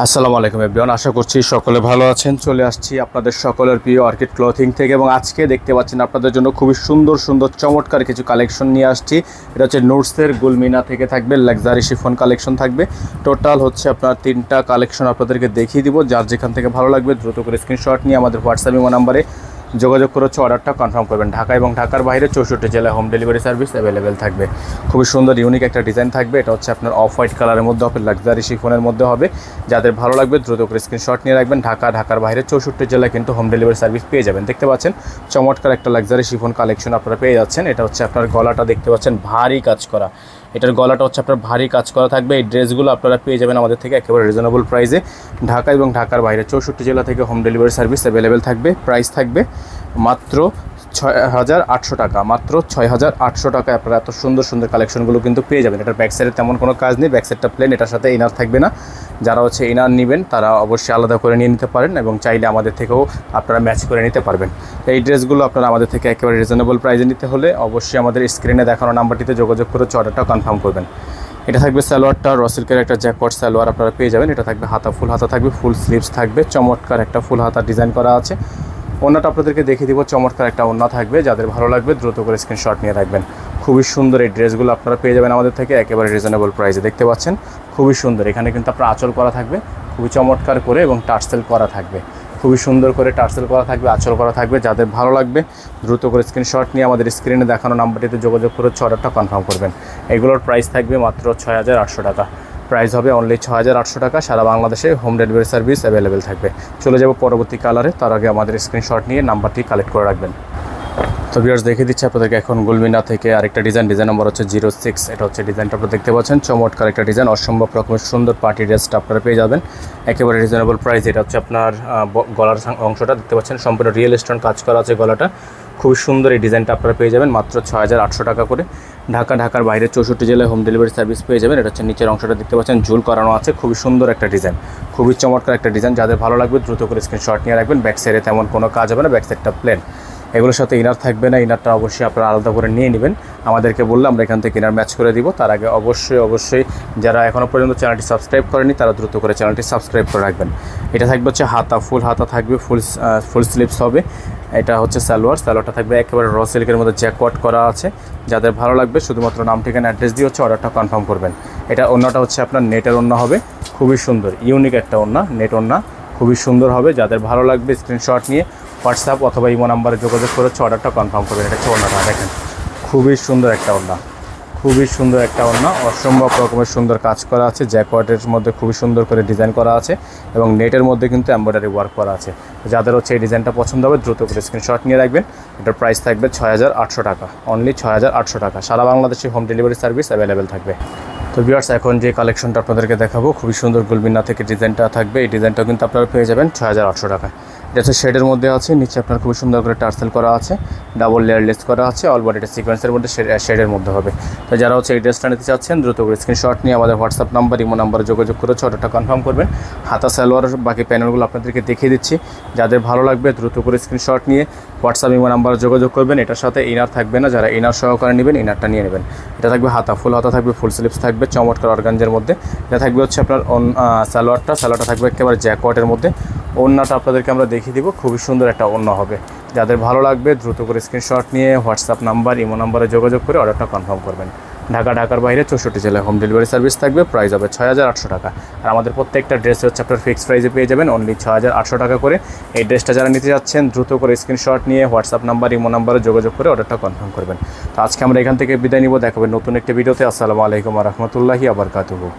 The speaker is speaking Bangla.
আসসালামু আলাইকুম এভরিওয়ান, আশা করছি সকলে ভালো আছেন। চলে আসছি আপনাদের সকলের প্রিয় অর্কিড ক্লথিং থেকে এবং আজকে দেখতে পাচ্ছেন আপনাদের জন্য খুবই সুন্দর সুন্দর চমৎকার কিছু কালেকশন নিয়ে আসছি। এটা হচ্ছে নোটসের গুলমিনা থেকে থাকবে, লাক্সারি শিফন কালেকশন থাকবে। টোটাল হচ্ছে আপনার 3টা কালেকশন আপনাদেরকে দেখিয়ে দিব। যার যেখান থেকে ভালো লাগবে দ্রুত করে স্ক্রিনশট নিয়ে আমাদের হোয়াটসঅ্যাপ ইমো নাম্বারে যোগাযোগ করে অর্ডারটা কনফার্ম করবেন। ঢাকা এবং ঢাকার বাইরে 64 জেলায় হোম ডেলিভারি সার্ভিস অ্যাভেলেবেল থাকবে। খুবই সুন্দর ইউনিক একটা ডিজাইন থাকবে। এটা হচ্ছে আপনার অফ হোয়াইট কালারের মধ্যে হবে, লাক্সারি শিফনের মধ্যে হবে। যাদের ভালো লাগবে দ্রুত করে স্ক্রিনশট নিয়ে রাখবেন। ঢাকার বাইরে 64 জেলায় কিন্তু হোম ডেলিভারি সার্ভিস পেয়ে যাবেন। দেখতে পাচ্ছেন চমৎকার একটা লাক্সারি শিফন কালেকশন আপনারা পেয়ে যাচ্ছেন। এটা হচ্ছে আপনার গলাটা দেখতে পাচ্ছেন ভারী কাজ করা। এটার গলাটা হচ্ছে আপনার ভারী কাজ করা থাকবে। এই ড্রেসগুলো আপনারা পেয়ে যাবেন আমাদের থেকে একেবারে রিজনেবল প্রাইসে। ঢাকা এবং ঢাকার বাইরে 64 জেলা থেকে হোম ডেলিভারি সার্ভিস অ্যাভেলেবেল থাকবে। প্রাইস থাকবে মাত্র 6,800 টাকা। মাত্র 6,800 টাকায় আপনারা এত সুন্দর সুন্দর কালেকশনগুলো কিন্তু পেয়ে যাবেন। এটার ব্যাক সাইডে তেমন কোনো কাজ নেই, ব্যাক সাইডটা প্লেন। এটার সাথে ইনার থাকবে না। যারা হচ্ছে ইনার নেবেন তারা অবশ্যই আলাদা করে নিয়ে নিতে পারেন এবং চাইলে আমাদের থেকেও আপনারা ম্যাচ করে নিতে পারবেন। এই ড্রেসগুলো আপনারা আমাদের থেকে একেবারে রিজনেবল প্রাইসে নিতে হলে অবশ্যই আমাদের স্ক্রিনে দেখানো নাম্বারটিতে যোগাযোগ করে অর্ডারটা কনফার্ম করবেন। এটা থাকবে সালোয়ারটা র সিল্কের একটা জ্যাকওয়াট সালোয়ার আপনারা পেয়ে যাবেন। এটা থাকবে হাতা, ফুল হাতা থাকবে, ফুল স্লিভস থাকবে। চমৎকার একটা ফুল হাতা ডিজাইন করা আছে। ওন্নাটা আপনাদেরকে দেখিয়ে দিব। চমৎকার একটা ওন্না থাকবে। যাদের ভালো লাগবে দ্রুত করে স্ক্রিনশট নিয়ে রাখবেন। খুবই সুন্দর এই ড্রেসগুলো আপনারা পেয়ে যাবেন আমাদের থেকে একেবারে রিজনেবল প্রাইসে। দেখতে পাচ্ছেন খুবই সুন্দর। এখানে কিন্তু আপনার আঁচল করা থাকবে খুবই চমৎকার করে এবং টার্সেল করা থাকবে। খুবই সুন্দর করে টার্সেল করা থাকবে, আঁচল করা থাকবে। যাদের ভালো লাগবে দ্রুত করে স্ক্রিনশট নিয়ে আমাদের স্ক্রিনে দেখানো নাম্বারটিতে যোগাযোগ করে অর্ডারটা কনফার্ম করবেন। এগুলোর প্রাইস থাকবে মাত্র 6,800 টাকা। প্রাইস হবে অনলি 6,800 টাকা। সারা বাংলাদেশে হোম ডেলিভারি সার্ভিস অ্যাভেলেবেল থাকবে। চলে যাব পরবর্তী কালারে, তার আগে আমাদের স্ক্রিনশট নিয়ে নাম্বারটি কালেক্ট করে রাখবেন। তো ভিউয়ার্স দেখিয়ে দিচ্ছি আপনাদেরকে এখন গুলমিনা থেকে আরেকটা ডিজাইন নম্বর হচ্ছে 06। এটা হচ্ছে ডিজাইনটা আপনারা দেখতে পাচ্ছেন। চমৎকার একটা ডিজাইন, অসম্ভব রকমের সুন্দর পার্টি ড্রেসটা আপনারা পেয়ে যাবেন একেবারে রিজনেবল প্রাইস। এটা হচ্ছে আপনার গলার অংশটা দেখতে পাচ্ছেন সম্পূর্ণ রিয়েল স্টোন কাজ করা আছে গলাটা। খুবই সুন্দর এই ডিজাইনটা আপনারা পেয়ে যাবেন মাত্র 6,800 টাকা করে। ঢাকার বাইরে 64 জেলায় হোম ডেলিভারি সার্ভিস পেয়ে যাবেন। এটা হচ্ছে নিচের অংশটা দেখতে পাচ্ছেন ঝুল করানো আছে। খুবই সুন্দর একটা ডিজাইন, খুবই চমৎকার একটা ডিজাইন। যাদের ভালো লাগবে দ্রুত করে স্ক্রিনশট নিয়ে রাখবেন। ব্যাক সাইডে তেমন কোনো কাজ হবে না, ব্যাক সাইডটা প্লেন। এগুলোর সাথে ইনার থাকবে না, ইনারটা অবশ্যই আপনারা আলাদা করে নিয়ে নেবেন। আমাদেরকে বললে আমরা এখান থেকে ইনার ম্যাচ করে দিব। তার আগে অবশ্যই যারা এখনও পর্যন্ত চ্যানেলটি সাবস্ক্রাইব করেনি তারা দ্রুত করে চ্যানেলটি সাবস্ক্রাইব করে রাখবেন। এটা থাকবে হচ্ছে হাতা, ফুল হাতা থাকবে, ফুল স্লিভস হবে। এটা হচ্ছে সালোয়ারটা থাকবে একেবারে র সিল্কের মধ্যে জ্যাকওয়াট করা আছে। যাদের ভালো লাগবে শুধুমাত্র নাম, ঠিকানা, অ্যাড্রেস দিয়ে অর্ডারটা কনফার্ম করবেন। এটা ওন্নাটা হচ্ছে আপনার নেটের ওন্না হবে। খুবই সুন্দর ইউনিক একটা ওন্না, নেট ওন্না খুবই সুন্দর হবে। যাদের ভালো লাগবে স্ক্রিনশট নিয়ে হোয়াটসঅ্যাপ অথবা ইমো নাম্বারে যোগাযোগ করে অর্ডারটা কনফার্ম করবেন। এটা হচ্ছে ওন্নাটা দেখেন, খুবই সুন্দর একটা ওন্না, খুবই সুন্দর একটা ওন্না। অসম্ভব রকমের সুন্দর কাজ করা আছে। জ্যাকওয়াটের মধ্যে খুবই সুন্দর করে ডিজাইন করা আছে এবং নেটের মধ্যে কিন্তু এমব্রয়ডারি ওয়ার্ক করা আছে। যাদের হচ্ছে এই ডিজাইনটা পছন্দ হবে দ্রুত করে স্ক্রিনশট নিয়ে রাখবেন। এটার প্রাইস থাকবে 6,800 টাকা, অনলি 6,800 টাকা। সারা বাংলাদেশে হোম ডেলিভারি সার্ভিস অ্যাভেলেবেল থাকবে। তো ভিউয়ার্স এখন যে কালেকশনটা আপনাদেরকে দেখাবো খুবই সুন্দর গুলমিনা থেকে ডিজাইনটা থাকবে। এই ডিজাইনটা কিন্তু আপনারা পেয়ে যাবেন 6,800 টাকা। এটা হচ্ছে শেডের মধ্যে আছে, নিচে আপনার খুবই সুন্দর করে টার্সেল করা আছে, ডাবল লেয়ার লেস করা আছে। অল বডিটা সিকোয়েন্সের মধ্যে শেডের মধ্যে হবে। তো যারা হচ্ছে এই ড্রেসটা নিতে চাচ্ছেন দ্রুত করে স্ক্রিনশট নিয়ে আমাদের হোয়াটসঅ্যাপ নাম্বার, ইমো নাম্বারে যোগাযোগ করে অর্ডারটা কনফার্ম করবেন। হাতা সালোয়ার বাকি প্যানেলগুলো আপনাদেরকে দেখিয়ে দিচ্ছি। যাদের ভালো লাগবে দ্রুত করে স্ক্রিনশট নিয়ে হোয়াটসঅ্যাপ ইমো নাম্বারে যোগাযোগ করবেন। এটার সাথে ইনার থাকবে না, যারা ইনার সহকারে নেবেন ইনারটা নিয়ে নেবেন। এটা থাকবে হাতা, ফুল হাতা থাকবে, ফুল স্লিভস থাকবে চমৎকার অর্গানজার মধ্যে। এটা থাকবে হচ্ছে আপনার সালোয়ারটা থাকবে একেবারে জ্যাকওয়াটের মধ্যে। ওন্নাটা আপনাদেরকে আমরা দেখিয়ে দিব। খুবই সুন্দর একটা ওন্না হবে। যাদের ভালো লাগবে দ্রুত করে স্ক্রিনশট নিয়ে হোয়াটসঅ্যাপ নাম্বার, ইমো নাম্বারে যোগাযোগ করে অর্ডারটা কনফার্ম করবেন। ঢাকার বাইরে 64 জেলায় হোম ডেলিভারি সার্ভিস থাকবে। প্রাইস হবে 6,800 টাকা। আর আমাদের প্রত্যেকটা ড্রেস হচ্ছে আপনার ফিক্সড প্রাইসে পেয়ে যাবেন অনলি 6,800 টাকা করে। এই ড্রেসটা যারা নিতে যাচ্ছেন দ্রুত করে স্ক্রিনশট নিয়ে হোয়াটসঅ্যাপ নাম্বার, ইমো নাম্বারে যোগাযোগ করে অর্ডারটা কনফার্ম করবেন। তো আজকে আমরা এখান থেকে বিদায় নিব। দেখাবেন নতুন একটি ভিডিওতে। আসসালামু আলাইকুম ওয়া রাহমাতুল্লাহি ওয়া বারাকাতুহু।